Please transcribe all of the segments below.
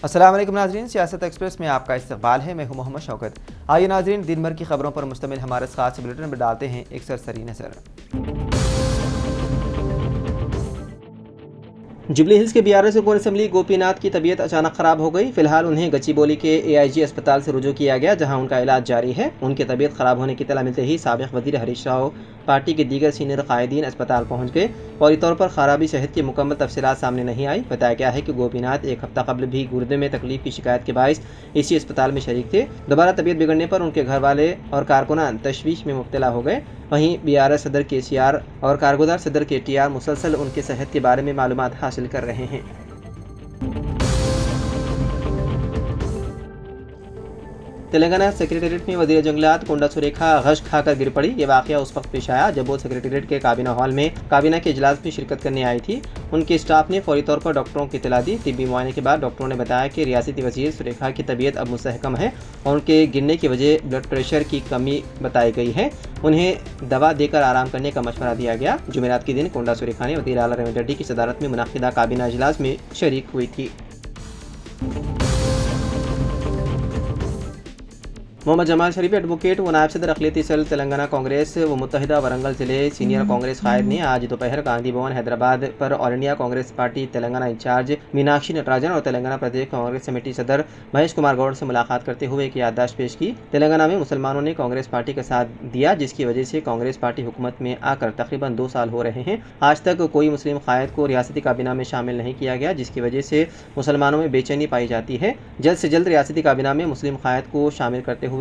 السلام علیکم ناظرین، سیاست ایکسپریس میں آپ کا استقبال ہے۔ میں ہوں محمد شوکت۔ آئیے ناظرین، دن بھر کی خبروں پر مشتمل ہمارے خاص بلیٹن میں ڈالتے ہیں ایک سرسری نظر۔ جبلی ہلز کے BRS رکن اسمبلی گوپی ناتھ کی طبیعت اچانک خراب ہو گئی۔ فی الحال انہیں گچی بولی کے AIG اسپتال سے رجوع کیا گیا، جہاں ان کا علاج جاری ہے۔ ان کی طبیعت خراب ہونے کی اطلاع ملتے ہی سابق وزیر ہریش راؤ، پارٹی کے دیگر سینئر قائدین اسپتال پہنچ گئے۔ فوری طور پر خرابی صحت کی مکمل تفصیلات سامنے نہیں آئی۔ بتایا گیا ہے کہ گوپی ناتھ ایک ہفتہ قبل بھی گردے میں تکلیف کی شکایت کے باعث اسی اسپتال میں شریک تھے۔ دوبارہ طبیعت بگڑنے پر ان کے گھر والے اور کارکنان تشویش میں مبتلا ہو گئے۔ وہیں BRS صدر KCR اور کارگزار صدر KTR مسلسل ان کی صحت کے بارے میں معلومات حاصل کر رہے ہیں۔ تلنگانہ سیکریٹریٹ میں وزیر جنگلات کنڈا سریکھا غش کھا کر گر پڑی۔ یہ واقعہ اس وقت پیش آیا جب وہ سیکریٹریٹ کے کابینہ ہال میں کابینہ کے اجلاس میں شرکت کرنے آئی تھی۔ ان کے اسٹاف نے فوری طور پر ڈاکٹروں کی اطلاع دی۔ طبی معائنے کے بعد ڈاکٹروں نے بتایا کہ ریاستی وزیر سریکھا کی طبیعت اب مستحکم ہے اور ان کے گرنے کی وجہ بلڈ پریشر کی کمی بتائی گئی ہے۔ انہیں دوا دے کر آرام کرنے کا مشورہ دیا گیا۔ جمعرات کے دن کنڈا سریکھا نے وزیر اعلیٰ ریونت ریڈی کی صدارت میں منعقدہ کابینہ اجلاس میں شریک ہوئی تھی۔ محمد جمال شریف ایڈوکیٹ و نائب صدر اقلیتی سیل تلنگانہ کانگریس و متحدہ ورنگل ضلع سینئر کانگریس قائد نے آج دوپہر گاندھی بھون حیدرآباد پر All India Congress party Telangana incharge Meenakshi Natarajan اور تلنگانہ پردیش کانگریس کمیٹی صدر مہیش کمار گوڑ سے ملاقات کرتے ہوئے ایک یادداشت پیش کی۔ تلنگانہ میں مسلمانوں نے کانگریس پارٹی کا ساتھ دیا، جس کی وجہ سے کانگریس پارٹی حکومت میں آ کر تقریباً 2 سال ہو رہے ہیں۔ آج تک کوئی مسلم قائد کو ریاستی کابینہ میں شامل نہیں کیا گیا، جس کی وجہ سے مسلمانوں میں بے چینی پائی جاتی ہے۔ جلد سے جلد ریاستی کابینہ میں مسلم قائد کو شامل کرتے ہوئے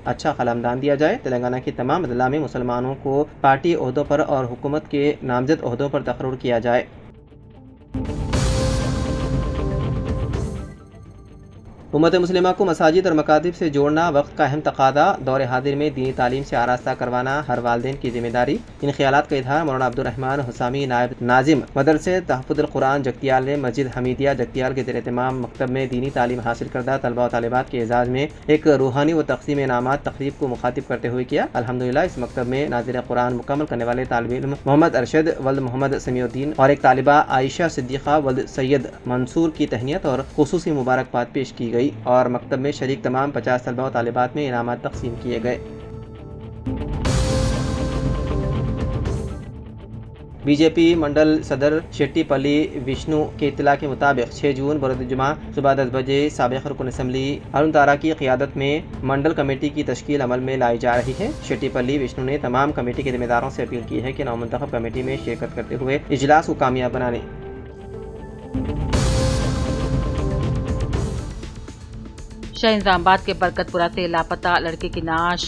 اچھا قلمدان دیا جائے۔ تلنگانہ کی تمام اضلاع میں مسلمانوں کو پارٹی عہدوں پر اور حکومت کے نامزد عہدوں پر تقرر کیا جائے۔ امت مسلمہ کو مساجد اور مکاتب سے جوڑنا وقت کا اہم تقاضا، دور حاضر میں دینی تعلیم سے آراستہ کروانا ہر والدین کی ذمہ داری۔ ان خیالات کا اظہار مولانا عبدالرحمن حسامی نائب ناظم مدرسے تحفظ القرآن جگتیال نے مسجد حمیدیہ جگتیال کے زیر اہتمام مکتب میں دینی تعلیم حاصل کردہ طلبہ و طالبات کے اعزاز میں ایک روحانی و تقسیم انعامات تقریب کو مخاطب کرتے ہوئے کیا۔ الحمدللہ اس مکتب میں ناظر قرآن مکمل کرنے والے طالب علم محمد ارشد ولد محمد سمیع الدین اور ایک طالبہ عائشہ صدیقہ ولد سید منصور کی تہنیت اور خصوصی مبارکباد پیش کی گئی اور مکتب میں شریک تمام 50 طلبہ و طالبات میں انعامات تقسیم کیے گئے۔ BJP منڈل صدر شیٹی پلی وشنو کی اطلاع کے مطابق 6 جون بروز جمعہ صبح 10 بجے سابق رکن اسمبلی ارون تارا کی قیادت میں منڈل کمیٹی کی تشکیل عمل میں لائی جا رہی ہے۔ شیٹی پلی وشنو نے تمام کمیٹی کے ذمہ داروں سے اپیل کی ہے کہ نومنتخب کمیٹی میں شرکت کرتے ہوئے اجلاس کو کامیاب بنانے۔ شاہ نظام آباد کے برکت پورہ سے لاپتہ لڑکے کی نعش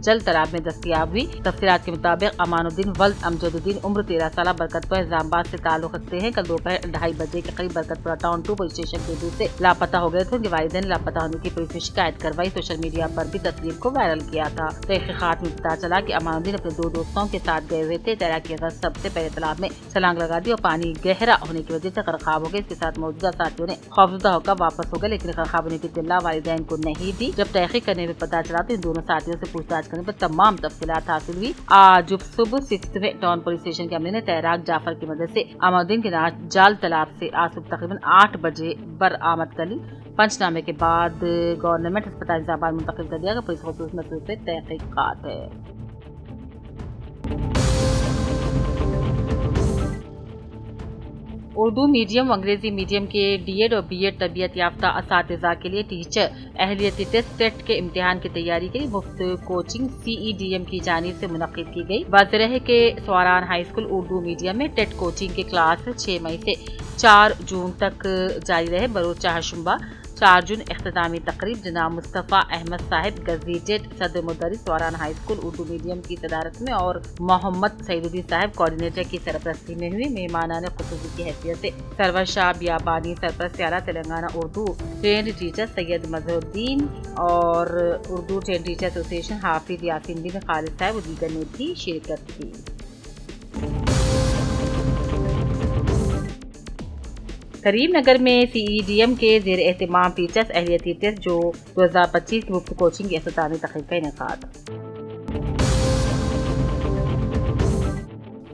جل تالاب میں دستیاب ہوئی۔ تفصیلات کے مطابق امان الدین ولد امجد الدین عمر 13 سالہ برکت پورہ نظام آباد سے تعلق رکھتے ہیں۔ کل دوپہر 2:30 بجے کے قریب برکت پورہ ٹاؤن 2 پولیس اسٹیشن کے دور سے لاپتہ ہو گئے تھے۔ ان کے والدین نے لاپتہ ہونے کی پولیس میں شکایت کروائی۔ سوشل میڈیا پر بھی تصویر کو وائرل کیا تھا۔ تحقیقات میں پتہ چلا کہ امان الدین اپنے 2 دوستوں کے ساتھ گئے ہوئے تھے۔ تیراکی کا سب سے پہلے تالاب میں چھلانگ لگا دی اور پانی گہرا ہونے کی وجہ سے غرقاب ہو گئے۔ اس کے ساتھ موجودہ ساتھیوں نے خوفزدہ ہو کر واپس ہو گئے، لیکن غرقاب ہونے کی اطلاع والدین کو نہیں دی۔ جب تحقیق کرنے میں پتہ چلا تو ان دونوں ساتھیوں سے پوچھ تاچھ کرنے پر تمام تفصیلات حاصل ہوئی۔ آج صبح 6 ٹاؤن پولیس اسٹیشن کے عملے نے تیراک جعفر کی مدد سے امان الدین کے نعش جال تالاب سے آج صبح تقریباً 8 بجے برآمد کر لی۔ پنچنامے کے بعد گورنمنٹ اسپتال نظام آباد منتقل کر دیا گیا۔ پولیس خصوصی مطلوب سے تحقیقات ہے۔ اردو میڈیم و انگریزی میڈیم کے D.Ed اور B.Ed تربیت یافتہ اساتذہ کے لیے ٹیچر اہلیتی ٹیسٹ ٹیٹ کے امتحان کی تیاری کے لیے مفت کوچنگ CEDM کی جانب سے منعقد کی گئی۔ واضح رہے کہ سواران ہائی اسکول اردو میڈیم میں ٹیٹ کوچنگ کے کلاس 6 مئی سے 4 جون تک جاری رہے۔ بروز چہارشنبہ 4 جون اختتامی تقریب جناب مصطفیٰ احمد صاحب گزیٹڈ صدر مدرس سواران ہائی اسکول اردو میڈیم کی صدارت میں اور محمد سعید الدین صاحب کوآرڈینیٹر کی سرپرستی میں ہوئی۔ مہمانان خصوصی کی حیثیت سے سرور شاہ بیابانی، سرپرست اعلیٰ تلنگانہ اردو ٹرینڈ ٹیچر سید مظہر الدین اور اردو ٹرینڈ ٹیچر ایسوسی ایشن حافظ یاسین الدین خالد صاحب و دیگر نے بھی شرکت کی۔ کریم نگر میں CEDM کے زیر اہتمام ٹیچرز اہلیتی ٹیسٹ جو 2025 کی مفت کوچنگ کی اختتامی تقریب کا انعقاد۔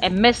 MS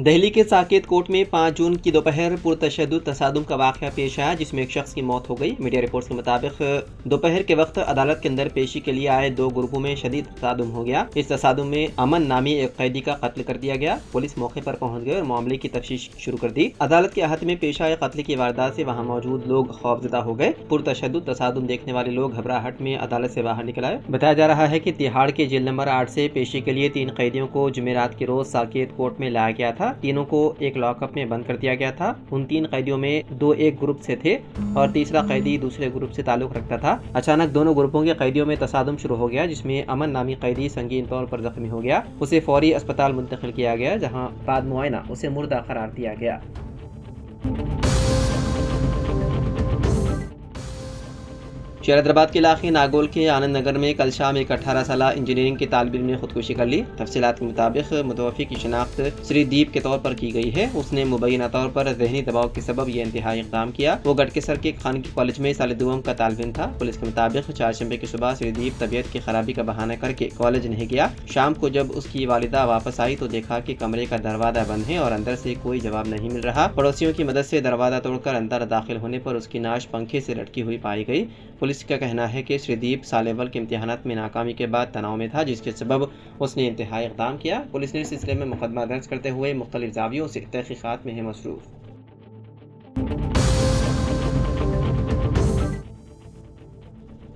دہلی کے ساکیت کوٹ میں 5 جون کی دوپہر پرتشدد تصادم کا واقعہ پیش آیا جس میں ایک شخص کی موت ہو گئی۔ میڈیا رپورٹس کے مطابق دوپہر کے وقت عدالت کے اندر پیشی کے لیے آئے 2 گروپوں میں شدید تصادم ہو گیا۔ اس تصادم میں امن نامی ایک قیدی کا قتل کر دیا گیا۔ پولیس موقع پر پہنچ گئی اور معاملے کی تفتیش شروع کر دی۔ عدالت کے احاطے میں پیش آئے قتل کی واردات سے وہاں موجود لوگ خوفزدہ ہو گئے۔ پرتشدد تصادم دیکھنے والے لوگ گھبراہٹ میں عدالت سے باہر نکل آئے۔ بتایا جا رہا ہے کہ تہاڑ کے جیل نمبر 8 سے پیشی کے لیے 3 قیدیوں کو جمعرات کے روز ساکیت کوٹ میں لایا گیا تھا۔ تینوں کو ایک لاک اپ میں بند کر دیا گیا تھا۔ ان 3 قیدیوں میں 2 ایک گروپ سے تھے اور تیسرا قیدی دوسرے گروپ سے تعلق رکھتا تھا۔ اچانک دونوں گروپوں کے قیدیوں میں تصادم شروع ہو گیا جس میں امن نامی قیدی سنگین طور پر زخمی ہو گیا۔ اسے فوری اسپتال منتقل کیا گیا جہاں بعد معائنہ اسے مردہ قرار دیا گیا۔ شہر حیدرآباد کے علاقے ناگول کے آنند نگر میں کل شام ایک 18 سالہ انجینئرنگ کے طالب علم نے خودکشی کر لی۔ تفصیلات کے مطابق متوفی کی شناخت سری دیپ کے طور پر کی گئی ہے۔ اس نے مبینہ طور پر ذہنی دباؤ کے سبب یہ انتہائی اقدام کیا۔ وہ گٹکیسر کے خانگی کالج میں سال دوم کا طالب علم تھا۔ پولیس کے مطابق چہارشنبے کی صبح سری دیپ طبیعت کی خرابی کا بہانہ کر کے کالج نہیں گیا۔ شام کو جب اس کی والدہ واپس آئی تو دیکھا کہ کمرے کا دروازہ بند ہے اور اندر سے کوئی جواب نہیں مل رہا۔ پڑوسیوں کی مدد سے دروازہ توڑ کر اندر داخل ہونے پر اس کی نعش پنکھے سے لٹکی ہوئی پائی گئی۔ پولیس کا کہنا ہے کہ سری دیپ سال اول کے امتحانات میں ناکامی کے بعد تناؤ میں تھا جس کے سبب اس نے انتہائی اقدام کیا۔ پولیس نے اس سلسلے میں مقدمہ درج کرتے ہوئے مختلف زاویوں سے تحقیقات میں ہے مصروف۔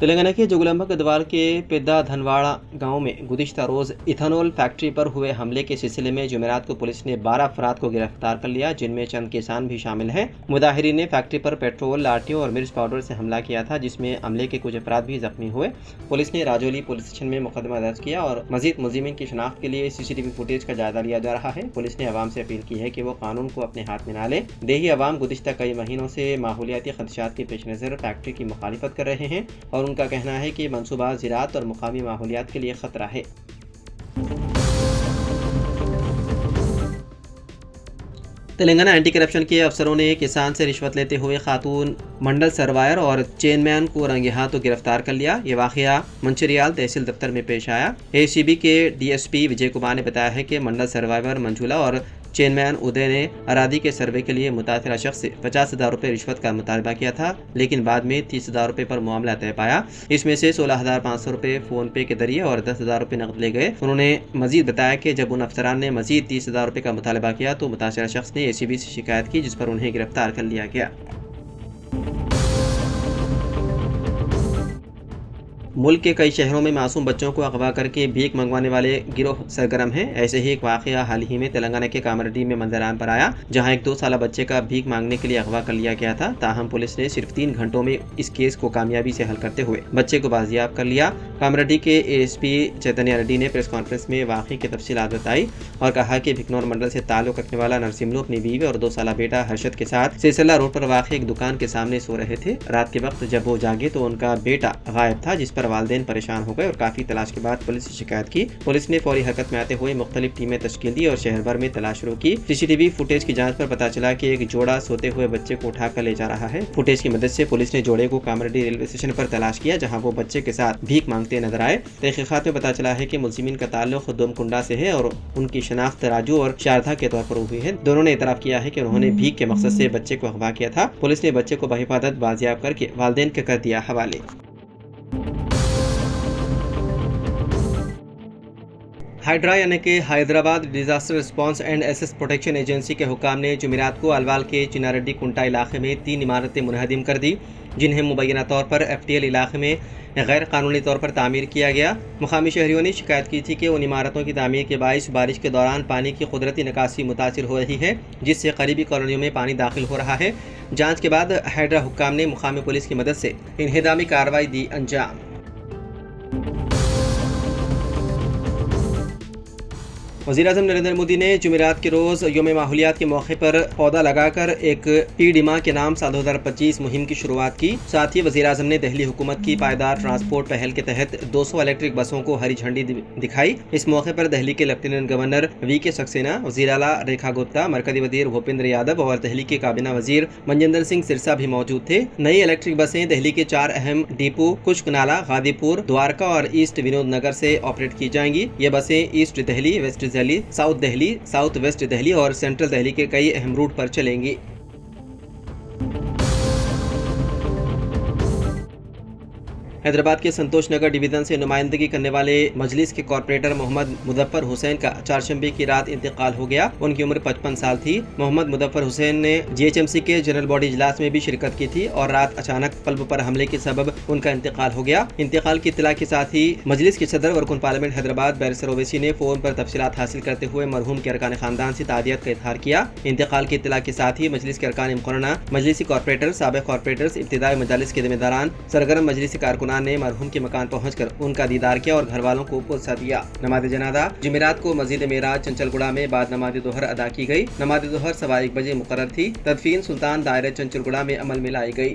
تلنگانہ کے جوگلمبا گدوال کے پیدا دھنواڑا گاؤں میں گزشتہ روز ایتھنول فیکٹری پر ہوئے حملے کے سلسلے میں جمعرات کو پولیس نے 12 افراد کو گرفتار کر لیا جن میں چند کسان بھی شامل ہیں۔ مظاہرین نے فیکٹری پر پیٹرول، لاٹھیوں اور مرچ پاؤڈر سے حملہ کیا تھا جس میں عملے کے کچھ افراد بھی زخمی ہوئے۔ پولیس نے راجولی پولیس اسٹیشن میں مقدمہ درج کیا اور مزید ملزمین کی شناخت کے لیے CCTV فوٹیج کا جائزہ لیا جا رہا ہے۔ پولیس نے عوام سے اپیل کی ہے کہ وہ قانون کو اپنے ہاتھ میں نہ لیں۔ دیہی عوام گزشتہ کئی مہینوں سے ماحولیاتی خدشات کے پیش نظر فیکٹری کی مخالفت کر رہے ہیں اور ان کا کہنا ہے کہ منصوبہ زراعت اور مقامی ماحولیات کے لیے خطرہ ہے۔ تلنگانہ اینٹی کرپشن کے افسروں نے کسان سے رشوت لیتے ہوئے خاتون منڈل سروائر اور چین مین کو رنگے ہاتھوں گرفتار کر لیا۔ یہ واقعہ منچریال تحصیل دفتر میں پیش آیا۔ ACB کے DSP وجے کمار نے بتایا ہے کہ منڈل سروائر منجولا اور چین مین ادے نے اراضی کے سروے کے لیے متاثرہ شخص سے 50,000 روپے رشوت کا مطالبہ کیا تھا لیکن بعد میں 30,000 روپے پر معاملہ طے پایا۔ اس میں سے 16,500 روپے فون پے کے ذریعے اور 10,000 روپے نقد لے گئے۔ انہوں نے مزید بتایا کہ جب ان افسران نے مزید 30,000 روپے کا مطالبہ کیا تو متاثرہ شخص نے ACB سے شکایت کی جس پر انہیں گرفتار کر لیا گیا۔ ملک کے کئی شہروں میں معصوم بچوں کو اغوا کر کے بھیک منگوانے والے گروہ سرگرم ہیں۔ ایسے ہی ایک واقعہ حال ہی میں تلنگانہ کے کامردی میں منظر عام پر آیا جہاں ایک 2 سالہ بچے کا بھیک مانگنے کے لیے اغوا کر لیا گیا تھا۔ تاہم پولیس نے صرف 3 گھنٹوں میں اس کیس کو کامیابی سے حل کرتے ہوئے بچے کو بازیاب کر لیا۔ کامردی کے ASP چیتنیہ ریڈی نے پریس کانفرنس میں واقعے کی تفصیلات بتائی اور کہا کہ بھکنور منڈل سے تعلق رکھنے والا نرسملو اپنی بیوی اور 2 سالہ بیٹا ہرشد کے ساتھ سلسلہ روڈ پر واقع ایک دکان کے سامنے سو رہے تھے۔ رات کے وقت جب وہ جاگے تو ان کا بیٹا غائب تھا جس پر والدین پریشان ہو گئے اور کافی تلاش کے بعد پولیس سے شکایت کی۔ پولیس نے فوری حرکت میں آتے ہوئے مختلف ٹیمیں تشکیل دی اور شہر بھر میں تلاش شروع کی۔ CCTV فوٹیج کی جانچ پر پتہ چلا کہ ایک جوڑا سوتے ہوئے بچے کو اٹھا کر لے جا رہا ہے۔ فوٹیج کی مدد سے پولیس نے جوڑے کو کامردی ریلوے اسٹیشن پر تلاش کیا جہاں وہ بچے کے ساتھ بھیک مانگتے نظر آئے۔ تحقیقات میں پتہ چلا ہے کہ ملزمین کا تعلق دومکنڈا سے ہے اور ان کی شناخت راجو اور شاردھا کے طور پر ہوئی ہے۔ دونوں نے اعتراف کیا ہے کہ انہوں نے بھیک کے مقصد سے بچے کو اغوا کیا تھا۔ پولیس نے بچے کو بحفاظت بازیاب کر کے والدین کے کر دیا حوالے۔ ہائیڈرا یعنی کہ Hyderabad disaster response and assess protection agency کے حکام نے جمعرات کو الوال کے چناریڈی کنٹا علاقے میں 3 عمارتیں منہدم کر دی جنہیں مبینہ طور پر FTL علاقے میں غیر قانونی طور پر تعمیر کیا گیا۔ مقامی شہریوں نے شکایت کی تھی کہ ان عمارتوں کی تعمیر کے باعث بارش کے دوران پانی کی قدرتی نکاسی متاثر ہو رہی ہے جس سے قریبی کالونیوں میں پانی داخل ہو رہا ہے۔ جانچ کے بعد ہائیڈرا حکام نے مقامی پولیس کی مدد سے انہدامی کارروائی دی انجام۔ وزیراعظم نریندر مودی نے جمعرات کے روز یوم ماحولیات کے موقع پر پودا لگا کر ایک پی ڈیما کے نام سال 2025 مہم کی شروعات کی۔ ساتھ ہی وزیراعظم نے دہلی حکومت کی پائیدار ٹرانسپورٹ پہل کے تحت 200 الیکٹرک بسوں کو ہری جھنڈی دکھائی۔ اس موقع پر دہلی کے لیفٹیننٹ گورنر VK سکسینہ، وزیر اعلیٰ ریکھا گپتا، مرکزی وزیر بھوپندر یادو اور دہلی کے کابینہ وزیر منجندر سنگھ سرسا بھی موجود تھے۔ نئی الیکٹرک بسیں دہلی کے 4 اہم ڈیپو کشک نالہ، غازی پور، دوارکا اور ایسٹ ونود نگر سے آپریٹ کی جائیں گی۔ یہ بسیں east Delhi, west east Delhi, south Delhi, south west Delhi اور سینٹرل دہلی کے کئی اہم روٹ پر چلیں گی۔ حیدرآباد کے سنتوش نگر ڈویژن سے نمائندگی کرنے والے مجلس کے کارپوریٹر محمد مظفر حسین کا چہارشنبے کی رات انتقال ہو گیا۔ ان کی عمر 55 سال تھی۔ محمد مظفر حسین نے GHMC کے جنرل باڈی اجلاس میں بھی شرکت کی تھی اور رات اچانک قلب پر حملے کے سبب ان کا انتقال ہو گیا۔ انتقال کی اطلاع کے ساتھ ہی مجلس کے صدر ورکن پارلیمنٹ حیدرآباد بیرسٹر اویسی نے فون پر تفصیلات حاصل کرتے ہوئے مرحوم کے ارکان خاندان سے تعزیت کا اظہار کیا۔ انتقال کی اطلاع کے ساتھ ہی مجلس کے ارکان مقررہ، مجلسی کارپوریٹر، سابق کارپوریٹرز، ابتدائی مجالس کے ذمہ داران، سرگرم مجلسی کارکنان نے مرحوم کے مکان پہنچ کر ان کا دیدار کیا اور گھر والوں کو پرسہ دیا۔ نماز جنازہ جمعرات کو مسجد معراج چنچل گڑھا میں بعد نماز ظہر ادا کی گئی۔ نماز ظہر 1:15 بجے مقرر تھی۔ تدفین سلطان دائرہ چنچل گڑھا میں عمل میں لائی گئی۔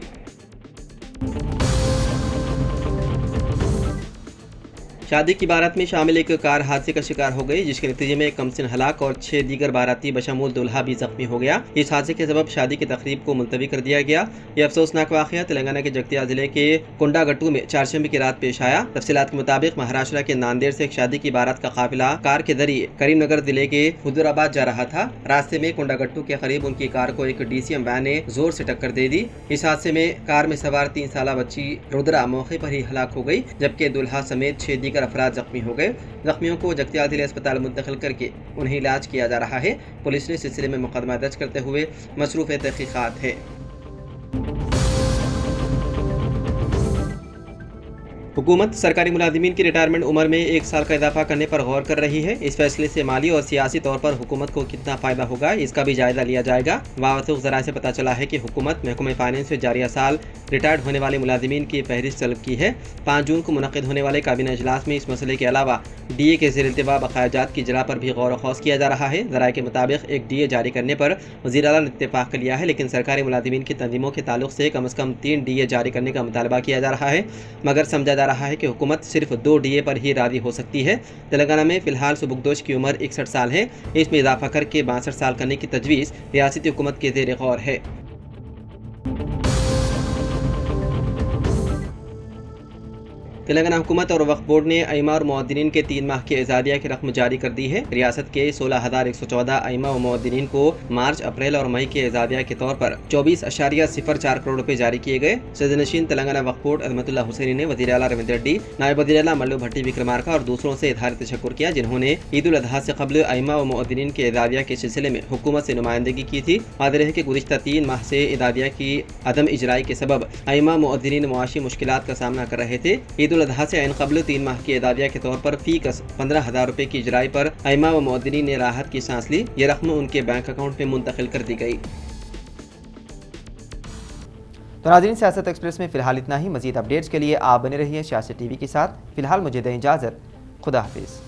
شادی کی بارات میں شامل ایک کار حادثے کا شکار ہو گئی، جس کے نتیجے میں ایک کمسن ہلاک اور 6 دیگر باراتی بشمول دولہا بھی زخمی ہو گیا۔ اس حادثے کے سبب شادی کی تقریب کو ملتوی کر دیا گیا۔ یہ افسوسناک واقعہ تلنگانہ کے جگتیا ضلع کے کنڈاگٹو میں چہارشنبے کی رات پیش آیا۔ تفصیلات کے مطابق مہاراشٹر کے ناندیڑ سے ایک شادی کی بارات کا قافلہ کار کے ذریعے کریم نگر ضلع کے حیدرآباد جا رہا تھا۔ راستے میں کنڈاگٹو کے قریب ان کی کار کو ایک DCM وین نے زور سے ٹکر دے دی۔ اس حادثے میں کار میں سوار 3 سالہ بچی رودرا موقع پر ہی ہلاک ہو گئی، جبکہ دولہا سمیت 6 دیگر افراد زخمی ہو گئے۔ زخمیوں کو جگتیا ضلع اسپتال منتقل کر کے انہیں علاج کیا جا رہا ہے۔ پولیس نے اس سلسلے میں مقدمہ درج کرتے ہوئے مصروف تحقیقات ہے۔ حکومت سرکاری ملازمین کی ریٹائرمنٹ عمر میں 1 سال کا اضافہ کرنے پر غور کر رہی ہے۔ اس فیصلے سے مالی اور سیاسی طور پر حکومت کو کتنا فائدہ ہوگا، اس کا بھی جائزہ لیا جائے گا۔ موثوق ذرائع سے پتہ چلا ہے کہ حکومت محکمہ فائنانس سے جاریہ سال ریٹائرڈ ہونے والے ملازمین کی فہرست طلب کی ہے۔ 5 جون کو منعقد ہونے والے کابینہ اجلاس میں اس مسئلے کے علاوہ DA کے زیر التواء بقایا جات کی اجرا پر بھی غور و خوض کیا جا رہا ہے۔ ذرائع کے مطابق ایک DA جاری کرنے پر وزیر اعلیٰ نے اتفاق کر لیا ہے، لیکن سرکاری ملازمین کی تنظیموں کے تعلق سے کم از کم 3 DA جاری کرنے کا مطالبہ کیا جا رہا ہے، مگر سمجھا جا رہا ہے کہ حکومت صرف 2 DA پر ہی راضی ہو سکتی ہے۔ تلنگانہ میں فی الحال سبکدوش کی عمر 61 سال ہے۔ اس میں اضافہ کر کے 62 سال کرنے کی تجویز ریاستی حکومت کے زیر غور ہے۔ تلنگانہ حکومت اور وقف بورڈ نے ائمہ اور مؤذنین کے 3 ماہ کی اعزازیہ کی رقم جاری کر دی ہے۔ ریاست کے 16,114 ائمہ و مؤذنین کو مارچ، اپریل اور مئی کے اعزازیہ کے طور پر 24.04 کروڑ روپے جاری کیے گئے۔ صدر نشین تلنگانہ وقف بورڈ عظمت اللہ حسینی نے وزیر اعلیٰ ریونت ریڈی، نائب وزیر اعلیٰ ملو بھٹی وکرمارکا اور دوسروں سے اظہار تشکر کیا، جنہوں نے عید الاضحیٰ سے قبل ائمہ و مؤذنین کے اعزازیہ کے سلسلے میں حکومت سے نمائندگی کی تھی۔ واضح ہے کہ گزشتہ 3 ماہ سے اعزازیہ کی عدم اجرائی کے سبب ائمہ مؤذنین معاشی مشکلات کا سامنا کر رہے تھے۔ عید الاضحیٰ سے عین قبل 3 ماہ کی اعزازیہ کے طور پر فی کس 15,000 روپے کی اجرائی پر ائمہ و مؤذنین نے راحت کی سانس لی۔ یہ رقم ان کے بینک اکاؤنٹ میں منتقل کر دی گئی۔ تو ناظرین، سیاست ایکسپریس میں فی الحال اتنا ہی۔ مزید اپڈیٹس کے لیے آپ بنے رہیے سیاست TV کے ساتھ۔ فی الحال مجھے دیں اجازت۔ خدا حافظ۔